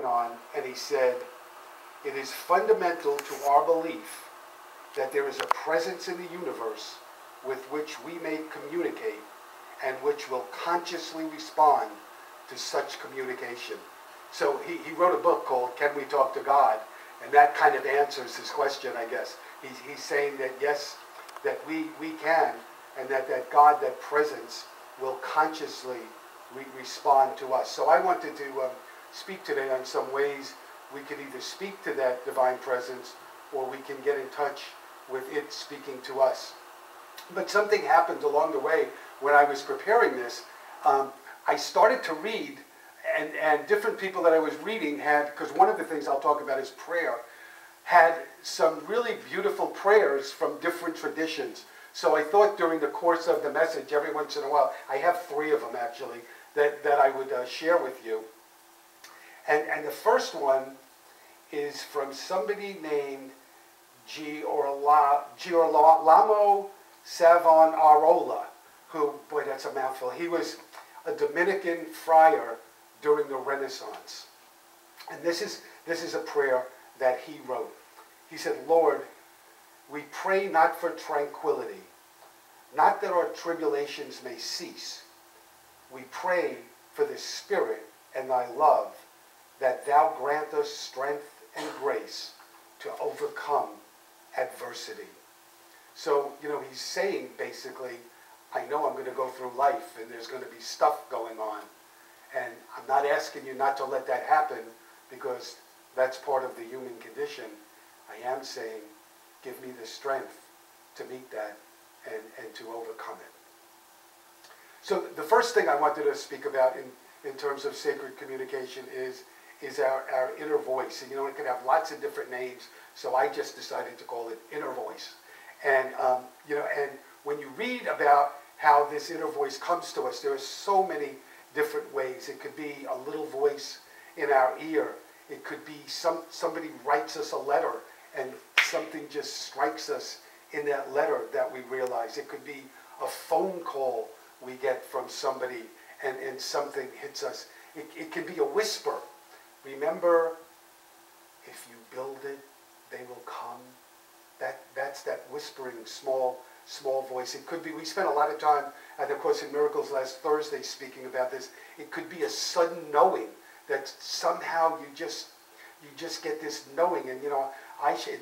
went on and he said, it is fundamental to our belief that there is a presence in the universe with which we may communicate and which will consciously respond to such communication. So he wrote a book called Can We Talk to God? And that kind of answers his question, I guess. He's saying that yes, that we can, and that God, that presence, will consciously respond to us. So I wanted to speak today on some ways we could either speak to that divine presence or we can get in touch with it speaking to us. But something happened along the way when I was preparing this. I started to read, and different people that I was reading had, because one of the things I'll talk about is prayer, had some really beautiful prayers from different traditions. So I thought during the course of the message, every once in a while, I have 3 of them actually, that I would share with you. And the first one is from somebody named Girolamo Savonarola, who, boy, that's a mouthful. He was a Dominican friar during the Renaissance. And this is a prayer that he wrote. He said, Lord, we pray not for tranquility, not that our tribulations may cease. We pray for the Spirit and thy love, that thou grant us strength and grace to overcome adversity. So, he's saying basically, I know I'm going to go through life and there's going to be stuff going on. And I'm not asking you not to let that happen because that's part of the human condition. I am saying, give me the strength to meet that and to overcome it. So the first thing I wanted to speak about in terms of sacred communication is our inner voice. And it could have lots of different names, so I just decided to call it inner voice. And and when you read about how this inner voice comes to us, there are so many different ways. It could be a little voice in our ear. It could be somebody writes us a letter and something just strikes us in that letter that we realize. It could be a phone call we get from somebody and something hits us. It can be a whisper. Remember, if you build it, they will come. That's that whispering small voice. It could be, we spent a lot of time at the Course in Miracles last Thursday speaking about this. It could be a sudden knowing that somehow you just get this knowing. And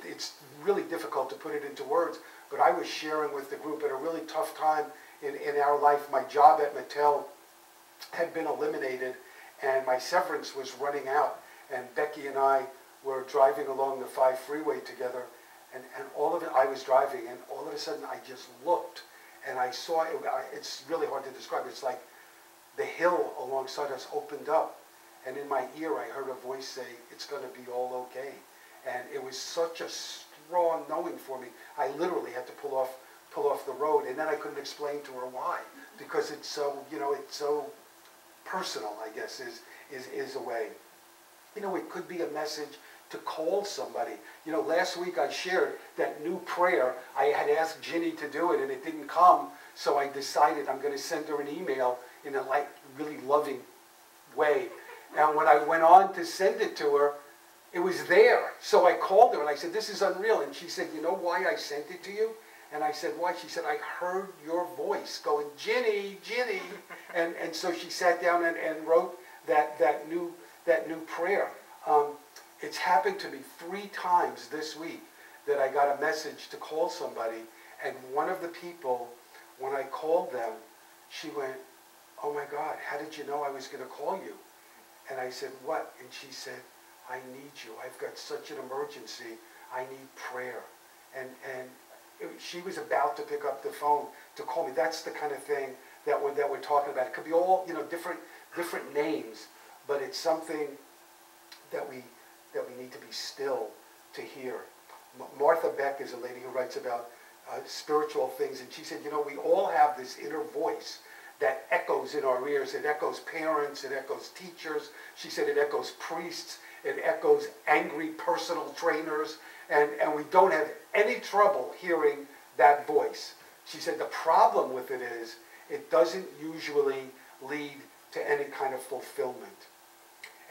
it's really difficult to put it into words, but I was sharing with the group at a really tough time in our life. My job at Mattel had been eliminated and my severance was running out, and Becky and I were driving along the 5 freeway together, and all of it, I was driving, and all of a sudden I just looked and I saw, it's really hard to describe, it's like the hill alongside us opened up, and in my ear I heard a voice say, it's going to be all okay. And it was such a strong knowing for me. I literally had to pull off the road, and then I couldn't explain to her why, because it's so, it's so personal, I guess, is a way. It could be a message to call somebody. Last week I shared that new prayer. I had asked Ginny to do it, and it didn't come, so I decided I'm going to send her an email in a really loving way. And when I went on to send it to her, it was there. So I called her and I said, this is unreal. And she said, you know why I sent it to you? And I said, why? She said, I heard your voice going, Ginny, Ginny. And so she sat down and wrote that new prayer. It's happened to me 3 times this week that I got a message to call somebody. And one of the people, when I called them, she went, oh my God, how did you know I was going to call you? And I said, what? And she said, I need you. I've got such an emergency. I need prayer. And she was about to pick up the phone to call me. That's the kind of thing that we're talking about. It could be all different names, but it's something that we need to be still to hear. Martha Beck is a lady who writes about spiritual things, and she said, we all have this inner voice that echoes in our ears. It echoes parents, it echoes teachers. She said it echoes priests, it echoes angry personal trainers, and we don't have any trouble hearing that voice. She said the problem with it is it doesn't usually lead to any kind of fulfillment.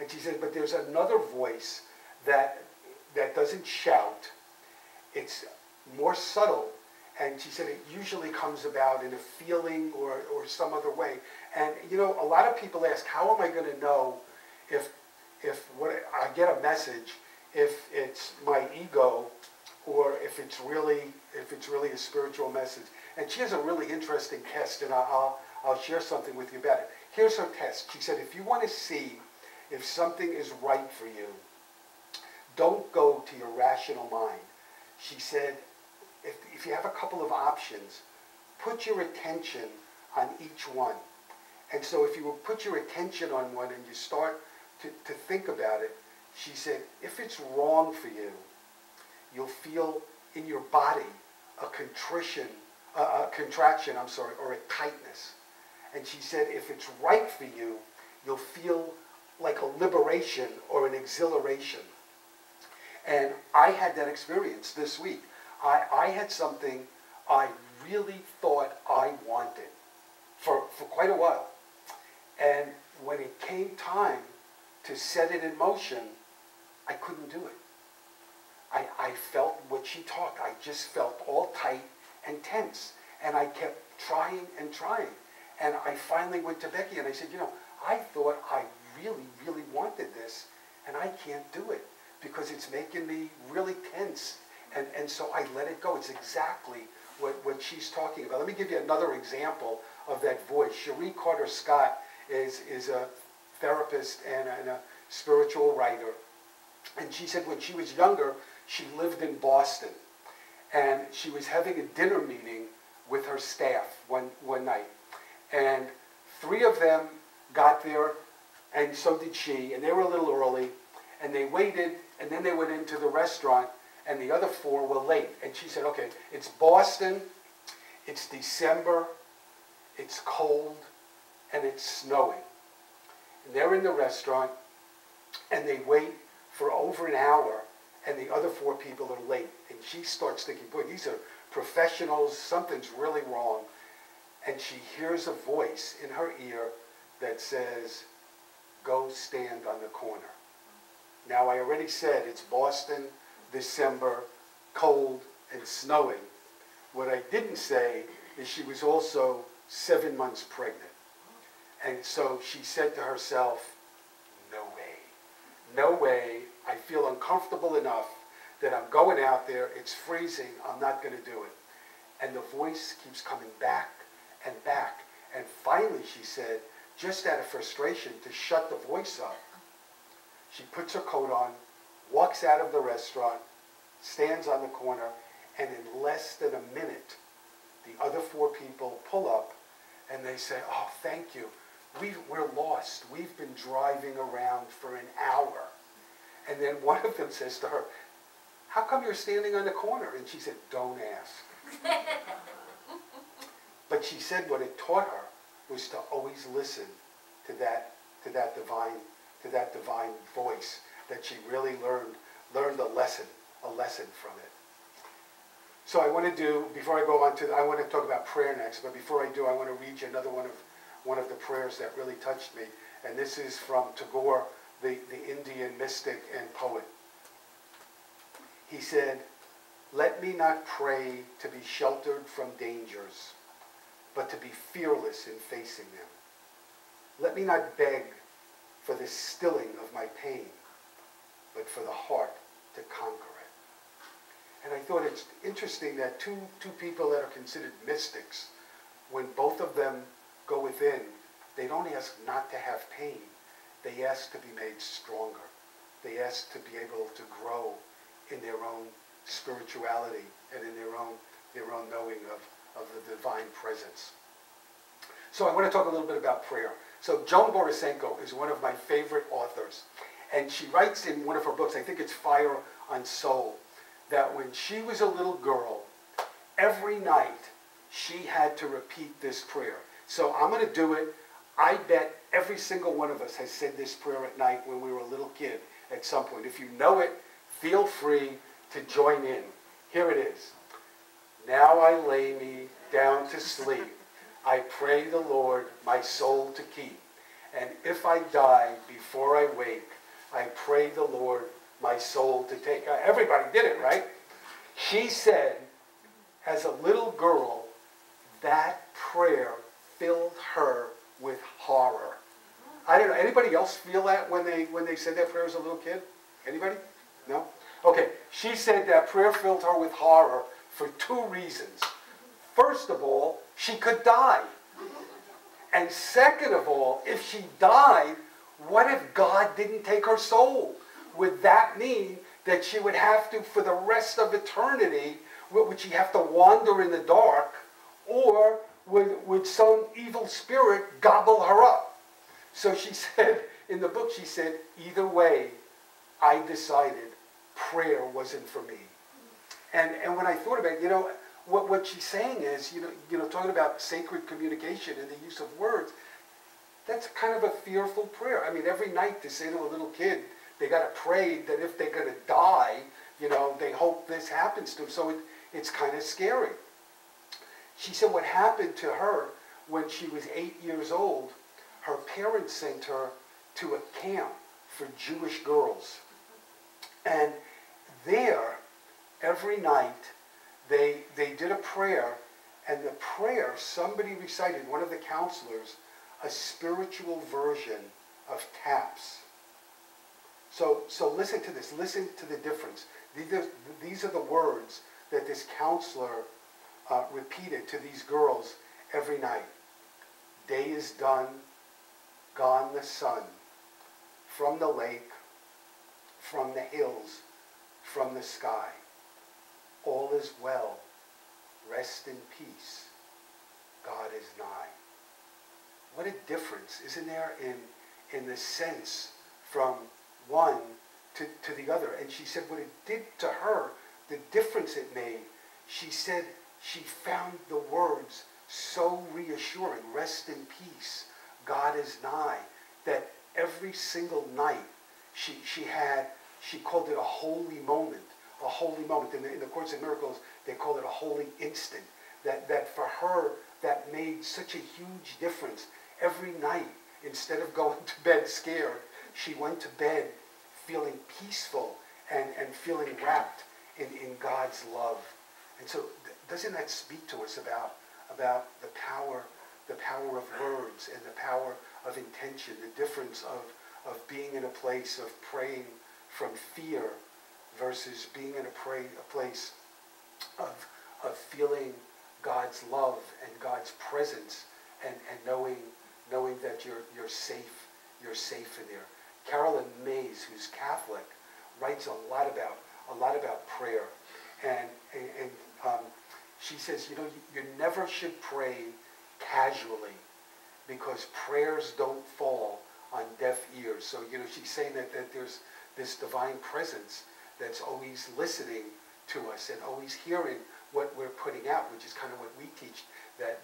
And she said, but there's another voice that doesn't shout. It's more subtle. And she said it usually comes about in a feeling or some other way. And, you know, a lot of people ask, how am I going to know if what I get a message, if it's my ego or if it's really a spiritual message? And she has a really interesting test, and I'll share something with you about it. Here's her test. She said, if you want to see if something is right for you, don't go to your rational mind. She said, if you have a couple of options, put your attention on each one. And so if you will put your attention on one and you start to think about it, she said, if it's wrong for you, you'll feel in your body a contraction, or a tightness. And she said, if it's right for you, you'll feel like a liberation or an exhilaration. And I had that experience this week. I had something I really thought I wanted for quite a while. And when it came time to set it in motion, I couldn't do it. I felt what she talked. I just felt all tight and tense. And I kept trying and trying. And I finally went to Becky and I said, you know, I thought I really, really wanted this, and I can't do it because it's making me really tense. And so I let it go. It's exactly what she's talking about. Let me give you another example of that voice. Cherie Carter Scott is a therapist and a spiritual writer. And she said when she was younger, she lived in Boston. And she was having a dinner meeting with her staff one night. And 3 of them got there, and so did she. And they were a little early. And they waited, and then they went into the restaurant, and the other 4 were late. And she said, okay, it's Boston, it's December, it's cold, and it's snowing. And they're in the restaurant, and they wait for over an hour, and the other 4 people are late. And she starts thinking, boy, these are professionals, something's really wrong. And she hears a voice in her ear that says, go stand on the corner. Now, I already said it's Boston, December, cold, and snowing. What I didn't say is she was also 7 months pregnant. And so she said to herself, no way. No way. I feel uncomfortable enough that I'm going out there. It's freezing. I'm not going to do it. And the voice keeps coming back and back. And finally, she said, just out of frustration, to shut the voice up, she puts her coat on, walks out of the restaurant, stands on the corner, and in less than a minute, the other 4 people pull up and they say, oh, thank you. We're lost. We've been driving around for an hour. And then one of them says to her, how come you're standing on the corner? And she said, don't ask. But she said what it taught her was to always listen to that divine voice, that she really learned a lesson from it. So I want to do, before I go on to, I want to talk about prayer next, but before I do, I want to read you another one of the prayers that really touched me. And this is from Tagore, the Indian mystic and poet. He said, let me not pray to be sheltered from dangers, but to be fearless in facing them. Let me not beg for the stilling of my pain, but for the heart to conquer it. And I thought it's interesting that two people that are considered mystics, when both of them go within, they don't ask not to have pain. They ask to be made stronger. They ask to be able to grow in their own spirituality and in their own knowing of the divine presence. So I want to talk a little bit about prayer. So Joan Borysenko is one of my favorite authors. And she writes in one of her books, I think it's Fire on Soul, that when she was a little girl, every night she had to repeat this prayer. So I'm going to do it. I bet every single one of us has said this prayer at night when we were a little kid at some point. If you know it, feel free to join in. Here it is. Now I lay me down to sleep. I pray the Lord my soul to keep. And if I die before I wake, I pray the Lord my soul to take. Everybody did it, right? She said, as a little girl, that prayer filled her with horror. I don't know, anybody else feel that when they said that prayer as a little kid? Anybody? No? Okay, she said that prayer filled her with horror for two reasons. First of all, she could die. And second of all, if she died, what if God didn't take her soul? Would that mean that she would have to, for the rest of eternity, would she have to wander in the dark, or would some evil spirit gobble her up? So she said, in the book, she said, either way, I decided prayer wasn't for me. And when I thought about it, what she's saying is, talking about sacred communication and the use of words, that's kind of a fearful prayer. I mean, every night to say to a little kid, they got to pray that if they're going to die, they hope this happens to them. So it's kind of scary. She said what happened to her when she was 8 years old, her parents sent her to a camp for Jewish girls. And there, every night, they did a prayer, and the prayer, somebody recited, one of the counselors, a spiritual version of taps. So listen to this. Listen to the difference. These are the words that this counselor repeated to these girls every night. Day is done, gone the sun, from the lake, from the hills, from the sky. All is well, rest in peace, God is nigh. What a difference, isn't there, in the sense from one to the other. And she said what it did to her, the difference it made, she said she found the words so reassuring, rest in peace, God is nigh, that every single night she called it a holy moment. A holy moment. In the Course in Miracles, they call it a holy instant. That for her, that made such a huge difference. Every night, instead of going to bed scared, she went to bed feeling peaceful and feeling wrapped in God's love. And so, doesn't that speak to us about the power of words and the power of intention, the difference of being in a place of praying from fear versus being in a place of feeling God's love and God's presence and knowing that you're safe in there. Carolyn Mays, who's Catholic, writes a lot about prayer, and she says, you never should pray casually, because prayers don't fall on deaf ears. So she's saying that there's this divine presence that's always listening to us and always hearing what we're putting out, which is kind of what we teach, that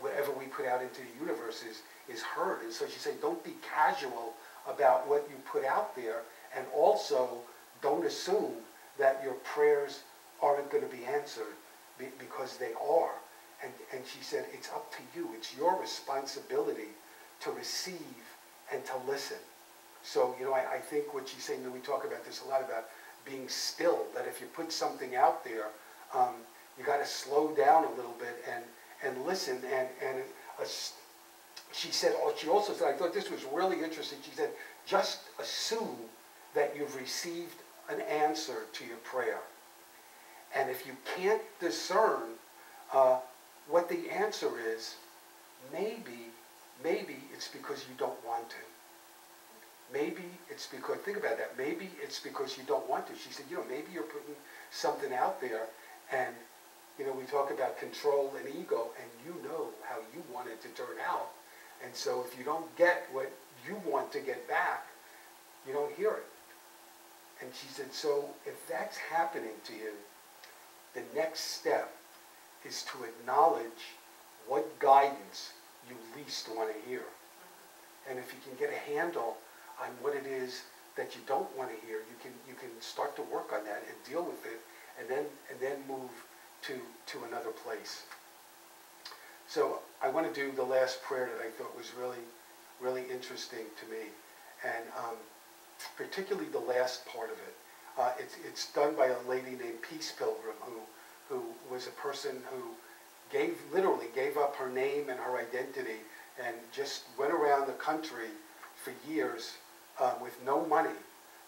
whatever we put out into the universe is heard. And so she's saying, don't be casual about what you put out there, and also don't assume that your prayers aren't going to be answered, because they are. And she said, it's up to you. It's your responsibility to receive and to listen. So, I think what she's saying, we talk about this a lot, about being still, that if you put something out there, you got to slow down a little bit and listen. She said, she also said, I thought this was really interesting, she said, just assume that you've received an answer to your prayer. And if you can't discern what the answer is, maybe it's because you don't want to. Maybe it's because, think about that, maybe it's because you don't want to. She said, maybe you're putting something out there, and, we talk about control and ego, and you know how you want it to turn out. And so if you don't get what you want to get back, you don't hear it. And she said, so if that's happening to you, the next step is to acknowledge what guidance you least want to hear. And if you can get a handle on what it is that you don't want to hear, you can start to work on that and deal with it, and then move to another place. So I want to do the last prayer that I thought was really really interesting to me, and particularly the last part of it. It's done by a lady named Peace Pilgrim, who was a person who literally gave up her name and her identity and just went around the country for years with no money,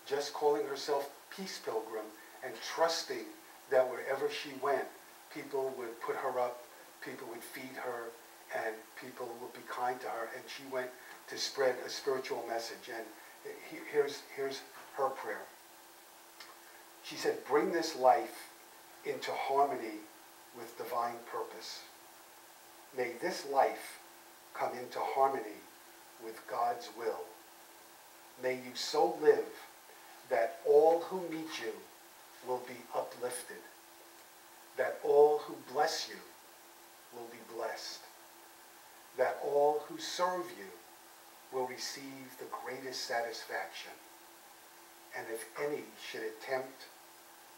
just calling herself Peace Pilgrim and trusting that wherever she went, people would put her up, people would feed her, and people would be kind to her. And she went to spread a spiritual message. And here's her prayer. She said, "Bring this life into harmony with divine purpose. May this life come into harmony with God's will. May you so live that all who meet you will be uplifted, that all who bless you will be blessed, that all who serve you will receive the greatest satisfaction, and if any should attempt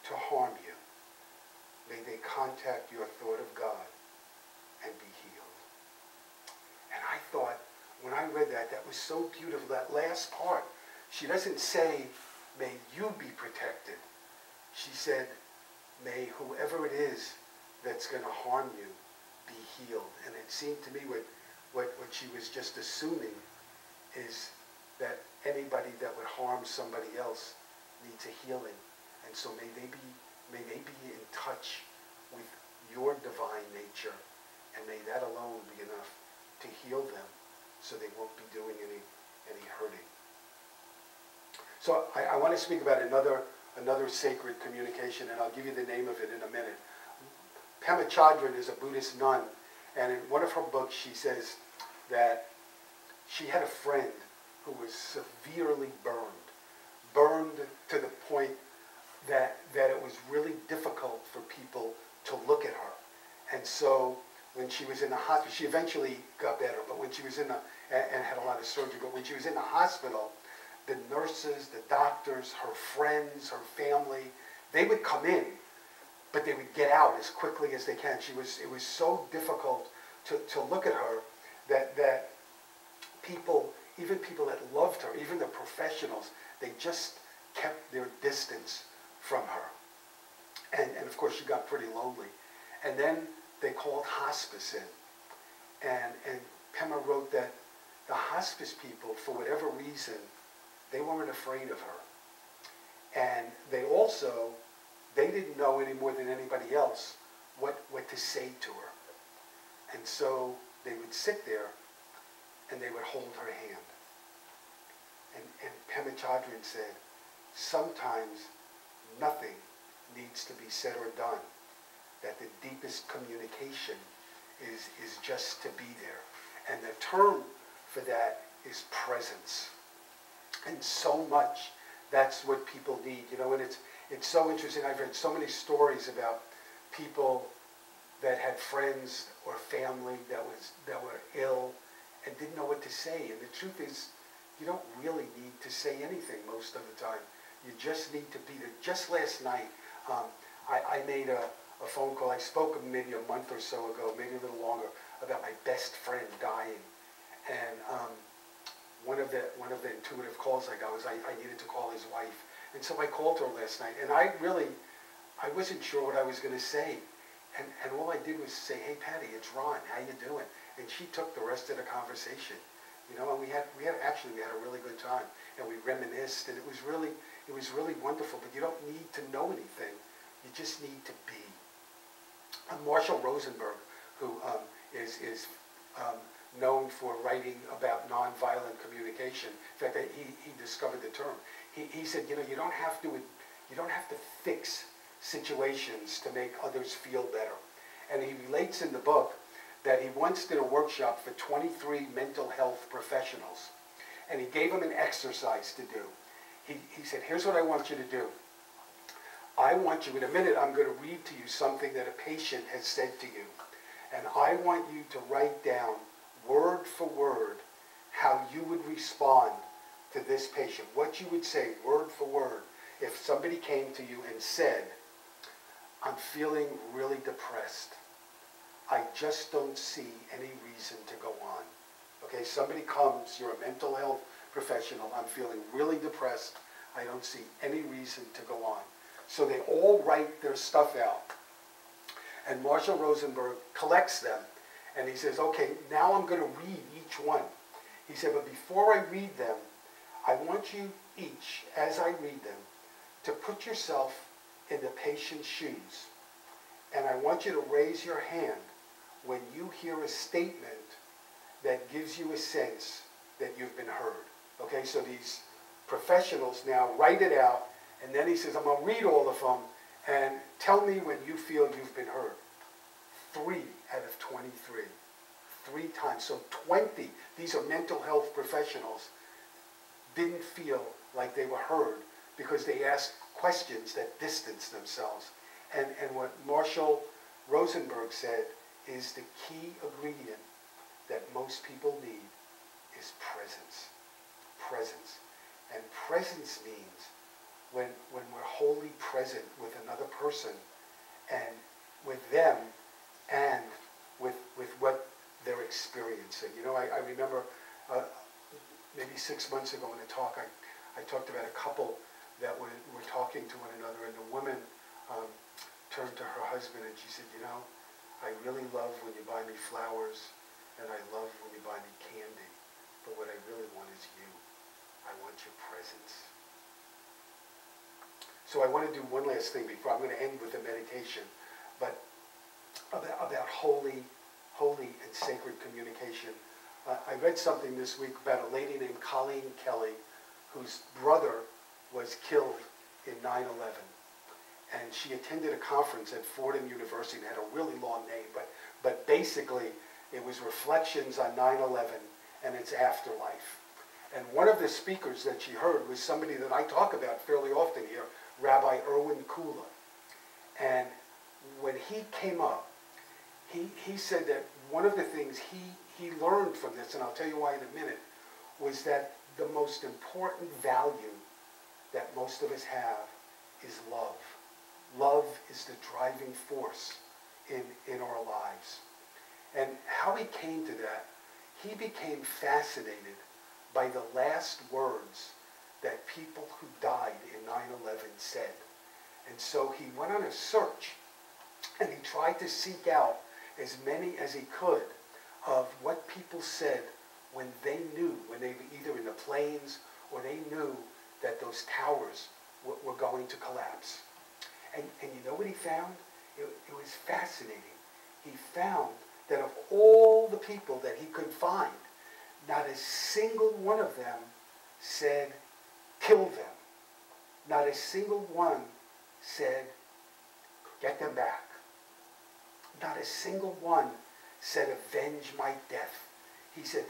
to harm you, may they contact your thought of God and be healed." And I thought, when I read that, that was so beautiful, that last part. She doesn't say, "May you be protected." She said, "May whoever it is that's going to harm you be healed." And it seemed to me what she was just assuming is that anybody that would harm somebody else needs a healing. And so may they be in touch with your divine nature, and may that alone be enough to heal them so they won't be doing any hurting. So I want to speak about another sacred communication, and I'll give you the name of it in a minute. Pema Chodron is a Buddhist nun, and in one of her books she says that she had a friend who was severely burned to the point that it was really difficult for people to look at her. And so when she was in the hospital, she eventually got better, but when she was and had a lot of surgery, but when she was in the hospital, the nurses, the doctors, her friends, her family, they would come in, but they would get out as quickly as they can. It was so difficult to look at her that people, even people that loved her, even the professionals, they just kept their distance from her. And of course she got pretty lonely. And then they called hospice in. And Pema wrote that the hospice people, for whatever reason, they weren't afraid of her. And they didn't know any more than anybody else what to say to her. And so they would sit there and they would hold her hand. And Pema Chodron said, sometimes nothing needs to be said or done, that the deepest communication is just to be there. And the term for that is presence. And so much, that's what people need. And it's so interesting. I've read so many stories about people that had friends or family that were ill and didn't know what to say. And the truth is, you don't really need to say anything most of the time. You just need to be there. Just last night, I made a phone call. I spoke maybe a month or so ago, maybe a little longer, about my best friend dying. And one of the intuitive calls I got was I needed to call his wife. And so I called her last night. And I wasn't sure what I was going to say. And all I did was say, "Hey, Patty, it's Ron. How you doing?" And she took the rest of the conversation. And we had a really good time. And we reminisced, and it was really wonderful. But you don't need to know anything. You just need to be. Marshall Rosenberg, who is known for writing about nonviolent communication. In fact, he discovered the term. He said, you don't have to fix situations to make others feel better. And he relates in the book that he once did a workshop for 23 mental health professionals, and he gave them an exercise to do. He said, "Here's what I want you to do. I want you, in a minute, I'm going to read to you something that a patient has said to you. And I want you to write down, word for word, how you would respond to this patient. What you would say, word for word, if somebody came to you and said, 'I'm feeling really depressed. I just don't see any reason to go on. Okay, somebody comes, you're a mental health professional, I'm feeling really depressed, I don't see any reason to go on. So they all write their stuff out. And Marshall Rosenberg collects them, and he says, okay, now I'm going to read each one. He said, but before I read them, I want you each, as I read them, to put yourself in the patient's shoes. And I want you to raise your hand when you hear a statement that gives you a sense that you've been heard. Okay, so these professionals now write it out, and then he says, I'm going to read all of them, and tell me when you feel you've been heard. 3 out of 23. 3 times. So 20, these are mental health professionals, didn't feel like they were heard because they asked questions that distanced themselves. And what Marshall Rosenberg said is the key ingredient that most people need is presence. Presence. And presence means when we're wholly present with another person and with them and with what they're experiencing. You know, I remember maybe 6 months ago in a talk, I talked about a couple that were talking to one another, and the woman turned to her husband and she said, you know, I really love when you buy me flowers and I love when you buy me candy, but what I really want is you. I want your presence. So I want to do one last thing before I'm going to end with a meditation, but about holy and sacred communication. I read something this week about a lady named Colleen Kelly, whose brother was killed in 9/11. And she attended a conference at Fordham University, and had a really long name, but basically it was reflections on 9/11 and its afterlife. And one of the speakers that she heard was somebody that I talk about fairly often here, Rabbi Erwin Kula. And when he came up, he said that one of the things he learned from this, and I'll tell you why in a minute, was that the most important value that most of us have is love. Love is the driving force in our lives. And how he came to that, he became fascinated by the last words that people who died in 9/11 said. And so he went on a search, and he tried to seek out as many as he could of what people said when they knew, when they were either in the planes or they knew that those towers were going to collapse. And you know what he found? It was fascinating. He found that of all the people that he could find, not a single one of them said, kill them. Not a single one said, get them back. Not a single one said, avenge my death. He said,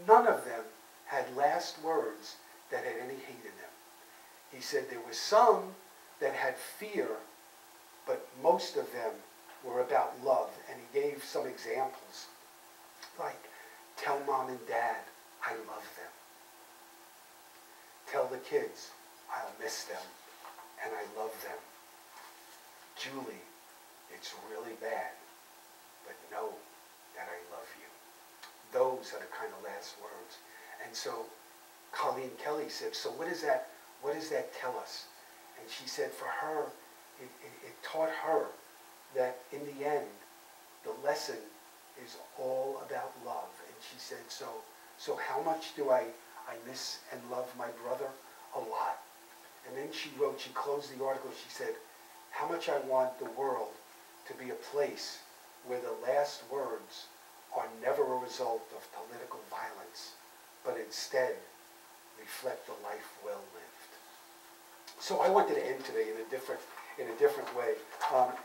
none of them had last words that had any hate in them. He said there were some that had fear, but most of them were about love. And he gave some examples, like, tell mom and dad I love them. Tell the kids I'll miss them and I love them. Julie, it's really bad, but know that I love you. Those are the kind of last words. And so Colleen Kelly said, so what does that tell us? And she said for her, it taught her that in the end, the lesson is all about love. And she said, so how much do I miss and love my brother? A lot. And then she wrote, she closed the article, she said, how much I want the world to be a place where the last words are never a result of political violence, but instead reflect the life well lived. So I wanted to end today in a different way.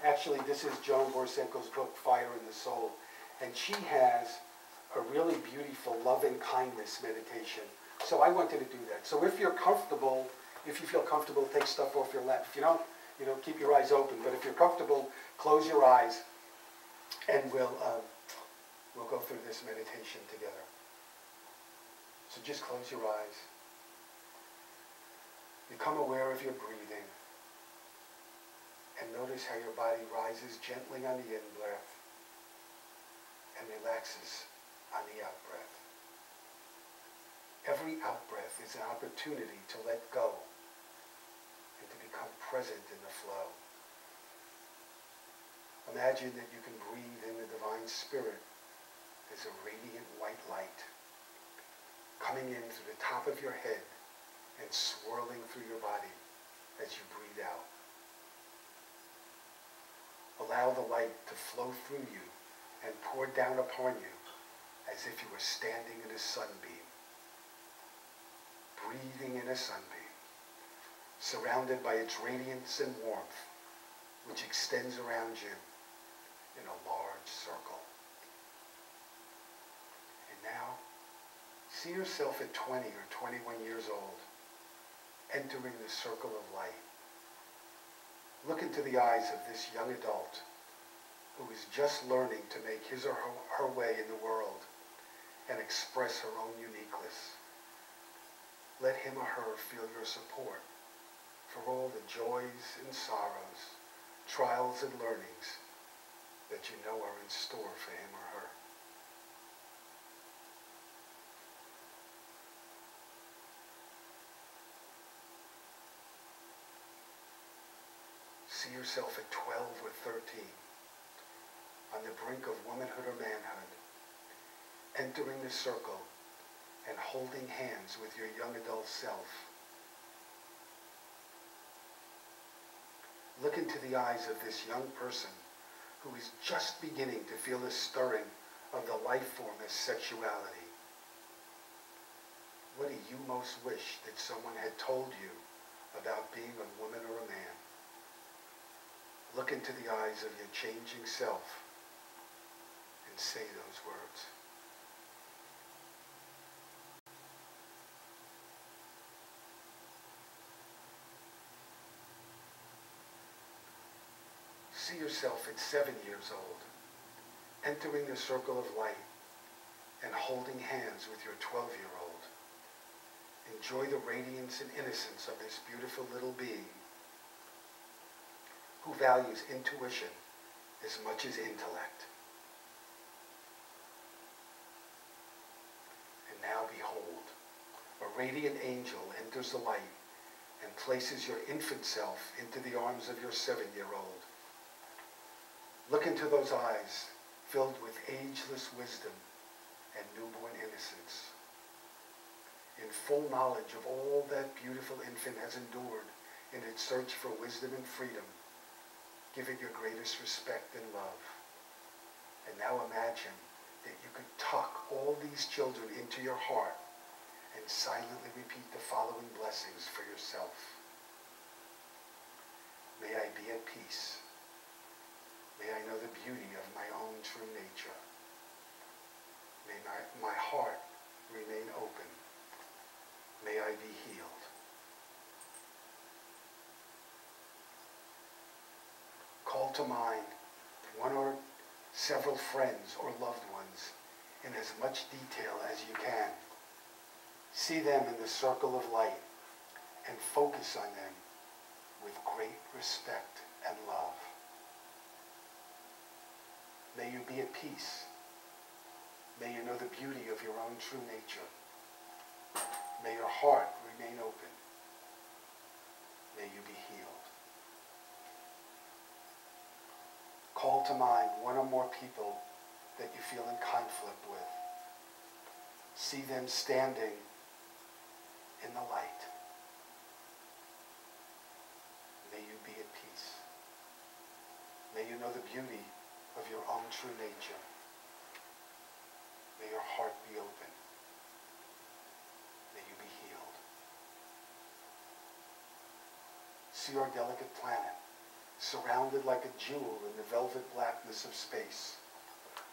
Actually, this is Joan Borysenko's book, Fire in the Soul, and she has a really beautiful loving kindness meditation. So I wanted to do that. So if you're comfortable, if you feel comfortable, take stuff off your lap. If you don't, keep your eyes open. But if you're comfortable, close your eyes, and we'll go through this meditation together. So just close your eyes. Become aware of your breathing, and notice how your body rises gently on the in-breath and relaxes on the out-breath. Every out-breath is an opportunity to let go and to become present in the flow. Imagine that you can breathe in the Divine Spirit as a radiant white light coming in through the top of your head and swirling through your body as you breathe out. Allow the light to flow through you and pour down upon you as if you were standing in a sunbeam, breathing in a sunbeam, surrounded by its radiance and warmth, which extends around you in a large circle. And now, see yourself at 20 or 21 years old, entering the circle of light. Look into the eyes of this young adult who is just learning to make his or her way in the world and express her own uniqueness. Let him or her feel your support for all the joys and sorrows, trials and learnings that you know are in store for him or her. See yourself at 12 or 13, on the brink of womanhood or manhood, entering the circle and holding hands with your young adult self. Look into the eyes of this young person who is just beginning to feel the stirring of the life form as sexuality. What do you most wish that someone had told you about being a woman or a man? Look into the eyes of your changing self and say those words. See yourself at 7 years old, entering the circle of light and holding hands with your 12-year-old. Enjoy the radiance and innocence of this beautiful little being who values intuition as much as intellect. And now behold, a radiant angel enters the light and places your infant self into the arms of your 7-year-old. Look into those eyes filled with ageless wisdom and newborn innocence. In full knowledge of all that beautiful infant has endured in its search for wisdom and freedom, give it your greatest respect and love. And now imagine that you could tuck all these children into your heart and silently repeat the following blessings for yourself. May I be at peace. May I know the beauty of my own true nature. May my heart remain open. May I be healed. Call to mind one or several friends or loved ones in as much detail as you can. See them in the circle of light and focus on them with great respect and love. May you be at peace. May you know the beauty of your own true nature. May your heart remain open. May you be healed. Call to mind one or more people that you feel in conflict with. See them standing in the light. May you be at peace. May you know the beauty of your own true nature. May your heart be open. May you be healed. See our delicate planet, surrounded like a jewel in the velvet blackness of space.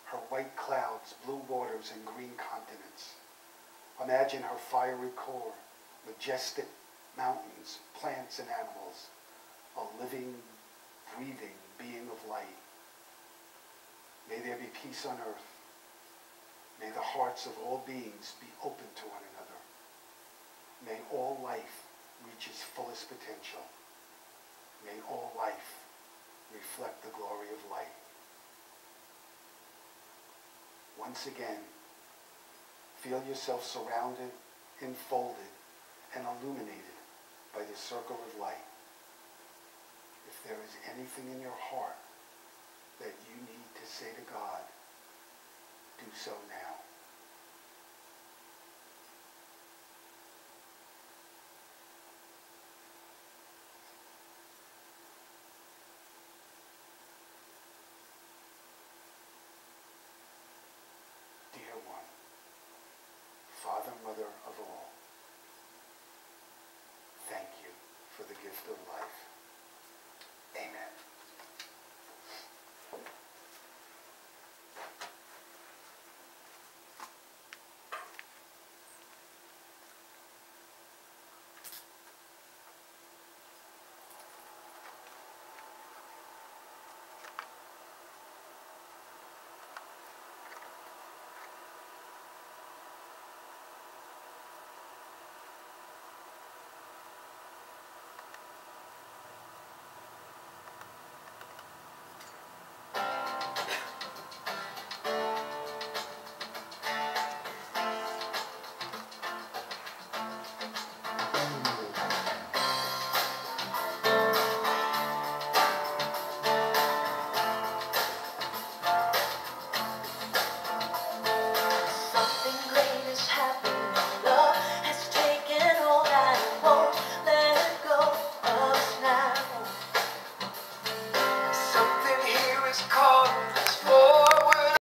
Her white clouds, blue waters, and green continents. Imagine her fiery core, majestic mountains, plants, and animals, a living, breathing being of light. May there be peace on earth. May the hearts of all beings be open to one another. May all life reach its fullest potential. May all life reflect the glory of light. Once again, feel yourself surrounded enfolded and illuminated by the circle of light. If there is anything in your heart that you need to say to God, do so now. Dear one, Father, Mother of all, thank you for the gift of life.